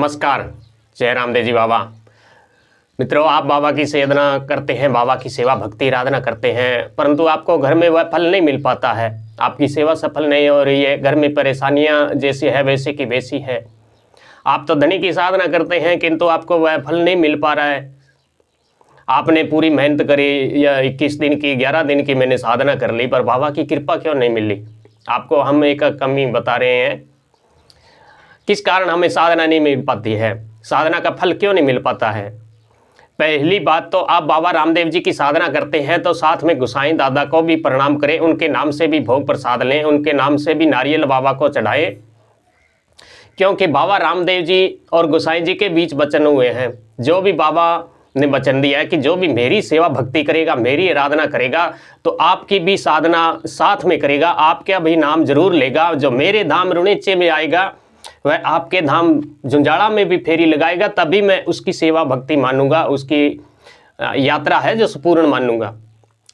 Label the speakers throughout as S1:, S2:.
S1: नमस्कार। जय रामदेव जी बाबा। मित्रों, आप बाबा की साधना करते हैं, बाबा की सेवा भक्ति आराधना करते हैं, परंतु आपको घर में वह फल नहीं मिल पाता है। आपकी सेवा सफल नहीं हो रही है, घर में परेशानियां जैसी है वैसे की वैसी है। आप तो धनी की साधना करते हैं किंतु आपको वह फल नहीं मिल पा रहा है। आपने पूरी मेहनत करी, या 21 दिन की 11 दिन की मैंने साधना कर ली, पर बाबा की कृपा क्यों नहीं मिली। आपको हम एक कमी बता रहे हैं, किस कारण हमें साधना नहीं मिल पाती है, साधना का फल क्यों नहीं मिल पाता है। पहली बात तो आप बाबा रामदेव जी की साधना करते हैं तो साथ में गोसाई दादा को भी प्रणाम करें, उनके नाम से भी भोग प्रसाद लें, उनके नाम से भी नारियल बाबा को चढ़ाएं, क्योंकि बाबा रामदेव जी और गोसाई जी के बीच वचन हुए हैं। जो भी बाबा ने वचन दिया है कि जो भी मेरी सेवा भक्ति करेगा, मेरी आराधना करेगा, तो आपकी भी साधना साथ में करेगा, आपका भी नाम जरूर लेगा। जो मेरे धाम रुणेचे में आएगा वह आपके धाम झुंझाड़ा में भी फेरी लगाएगा, तभी मैं उसकी सेवा भक्ति मानूंगा, उसकी यात्रा है जो संपूर्ण मानूंगा।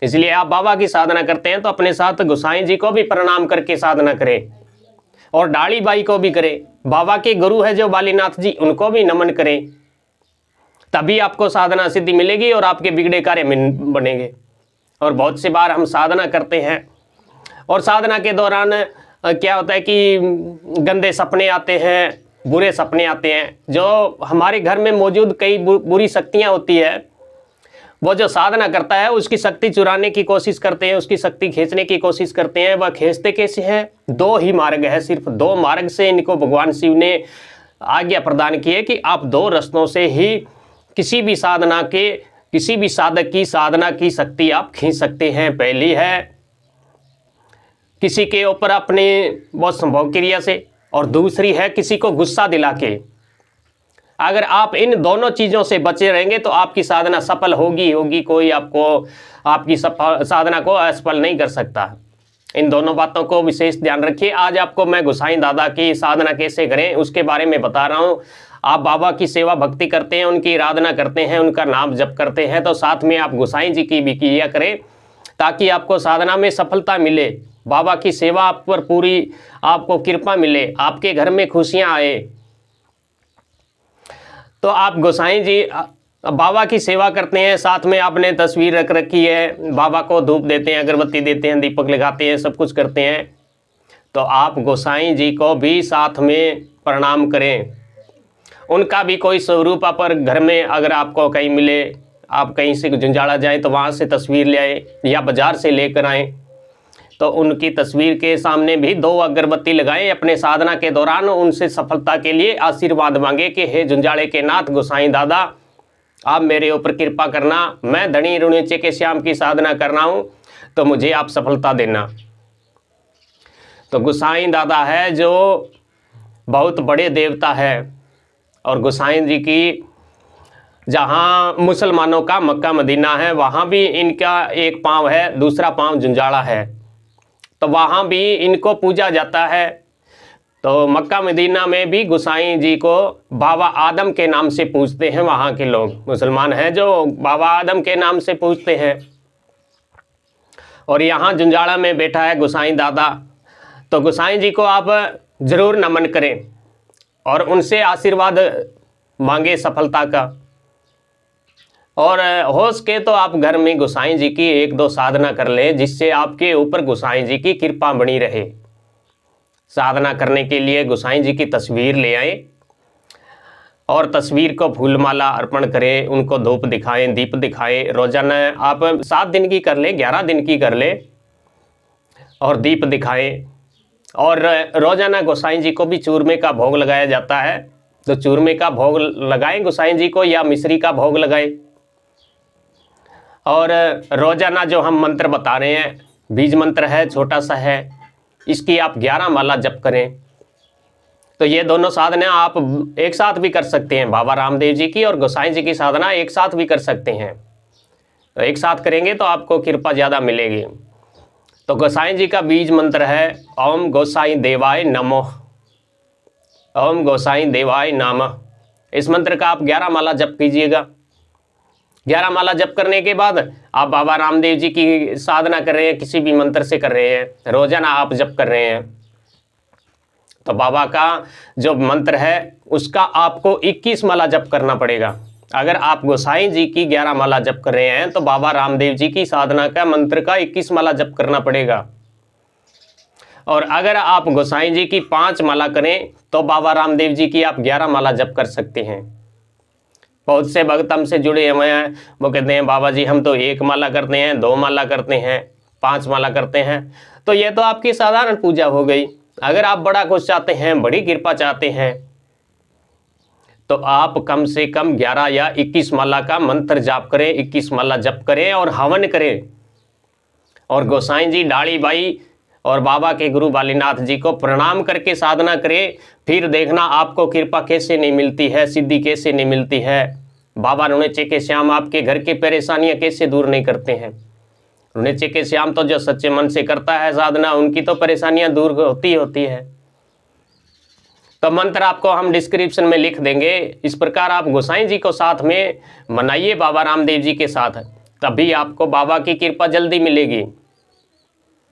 S1: इसलिए आप बाबा की साधना करते हैं तो अपने साथ गोसाई जी को भी प्रणाम करके साधना करें, और डाली बाई को भी करें। बाबा के गुरु है जो बालीनाथ जी, उनको भी नमन करें, तभी आपको साधना सिद्धि मिलेगी और आपके बिगड़े कार्य में बनेंगे। और बहुत सी बार हम साधना करते हैं और साधना के दौरान क्या होता है कि गंदे सपने आते हैं, बुरे सपने आते हैं। जो हमारे घर में मौजूद कई बुरी शक्तियां होती है, वो जो साधना करता है उसकी शक्ति चुराने की कोशिश करते हैं, उसकी शक्ति खींचने की कोशिश करते हैं। वह खींचते कैसे हैं? दो ही मार्ग है, सिर्फ दो मार्ग से इनको भगवान शिव ने आज्ञा प्रदान की है कि आप दो रास्तों से ही किसी भी साधना के, किसी भी साधक की साधना की शक्ति आप खींच सकते हैं। पहली है किसी के ऊपर अपने बहुत संभव क्रिया से, और दूसरी है किसी को गुस्सा दिला के। अगर आप इन दोनों चीज़ों से बचे रहेंगे तो आपकी साधना सफल होगी होगी, कोई आपको आपकी साधना को असफल नहीं कर सकता। इन दोनों बातों को विशेष ध्यान रखिए। आज आपको मैं गोसाई दादा की साधना कैसे करें उसके बारे में बता रहा हूँ। आप बाबा की सेवा भक्ति करते हैं, उनकी आराधना करते हैं, उनका नाम जप करते हैं, तो साथ में आप गोसाई जी की भी किया करें, ताकि आपको साधना में सफलता मिले, बाबा की सेवा आप पर पूरी आपको कृपा मिले, आपके घर में खुशियां आए। तो आप गोसाई जी बाबा की सेवा करते हैं, साथ में आपने तस्वीर रख रखी है, बाबा को धूप देते हैं, अगरबत्ती देते हैं, दीपक लगाते हैं, सब कुछ करते हैं, तो आप गोसाई जी को भी साथ में प्रणाम करें। उनका भी कोई स्वरूप पर घर में अगर आपको कहीं मिले, आप कहीं से झुंझाड़ा जाएं तो वहाँ से तस्वीर ले आए या बाजार से लेकर आएँ, तो उनकी तस्वीर के सामने भी 2 अगरबत्ती लगाएं। अपने साधना के दौरान उनसे सफलता के लिए आशीर्वाद मांगे कि हे झुंझाड़े के नाथ गोसाई दादा, आप मेरे ऊपर कृपा करना, मैं धनी रुणेचे के श्याम की साधना कर रहा हूँ, तो मुझे आप सफलता देना। तो गोसाई दादा है जो बहुत बड़े देवता है, और गोसाई जी की जहाँ मुसलमानों का मक्का मदीना है वहाँ भी इनका एक पाँव है, दूसरा पाँव झुंझाड़ा है, तो वहाँ भी इनको पूजा जाता है। तो मक्का मदीना में भी गोसाई जी को बाबा आदम के नाम से पूजते हैं। वहाँ के लोग मुसलमान हैं जो बाबा आदम के नाम से पूजते हैं। और यहाँ झुंझाड़ा में बैठा है गोसाई दादा, तो गोसाई जी को आप जरूर नमन करें और उनसे आशीर्वाद मांगे सफलता का। और हो सके तो आप घर में गोसाई जी की 1-2 साधना कर लें, जिससे आपके ऊपर गोसाई जी की कृपा बनी रहे। साधना करने के लिए गोसाई जी की तस्वीर ले आए और तस्वीर को फूलमाला अर्पण करें, उनको धूप दिखाएं, दीप दिखाएं। रोजाना आप 7 दिन की कर लें, 11 दिन की कर लें, और दीप दिखाएं। और रोजाना गोसाई जी को भी चूरमे का भोग लगाया जाता है, तो चूरमे का भोग लगाएं गोसाई जी को, या मिश्री का भोग लगाएं। और रोजाना जो हम मंत्र बता रहे हैं, बीज मंत्र है, छोटा सा है, इसकी आप 11 माला जप करें। तो ये दोनों साधना आप एक साथ भी कर सकते हैं, बाबा रामदेव जी की और गोसाई जी की साधना एक साथ भी कर सकते हैं। तो एक साथ करेंगे तो आपको कृपा ज़्यादा मिलेगी। तो गोसाई जी का बीज मंत्र है ओम गोसाई देवाय नमः, ओम गोसाई देवाय नमः। इस मंत्र का आप 11 माला जप कीजिएगा। 11 माला जप करने के बाद आप बाबा रामदेव जी की साधना कर रहे हैं, किसी भी मंत्र से कर रहे हैं, रोजाना आप जप कर रहे हैं, तो बाबा का जो मंत्र है उसका आपको 21 माला जप करना पड़ेगा। अगर आप गोसाई जी की 11 माला जप कर रहे हैं तो बाबा रामदेव जी की साधना का मंत्र का 21 माला जप करना पड़ेगा। और अगर आप गोसाई जी की 5 माला करें तो बाबा रामदेव जी की आप 11 माला जप कर सकते हैं। बहुत से भक्त हमसे जुड़े हुए हैं, वो कहते हैं बाबा जी हम तो 1 माला करते हैं, 2 माला करते हैं, 5 माला करते हैं। तो ये तो आपकी साधारण पूजा हो गई। अगर आप बड़ा कुछ चाहते हैं, बड़ी कृपा चाहते हैं, तो आप कम से कम 11 या 21 माला का मंत्र जाप करें, 21 माला जप करें और हवन करें। और गोसाई जी, डाली बाई और बाबा के गुरु बालीनाथ जी को प्रणाम करके साधना करें। फिर देखना आपको कृपा कैसे नहीं मिलती है, सिद्धि कैसे नहीं मिलती है। बाबा रुणेचे के श्याम आपके घर की परेशानियां कैसे दूर नहीं करते हैं। रुणेचे के श्याम तो जो सच्चे मन से करता है साधना, उनकी तो परेशानियां दूर होती है। तो मंत्र आपको हम डिस्क्रिप्शन में लिख देंगे। इस प्रकार आप गोसाई जी को साथ में मनाइए बाबा रामदेव जी के साथ, तभी आपको बाबा की कृपा जल्दी मिलेगी।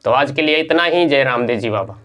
S1: तो आज के लिए इतना ही। जय रामदेव जी बाबा।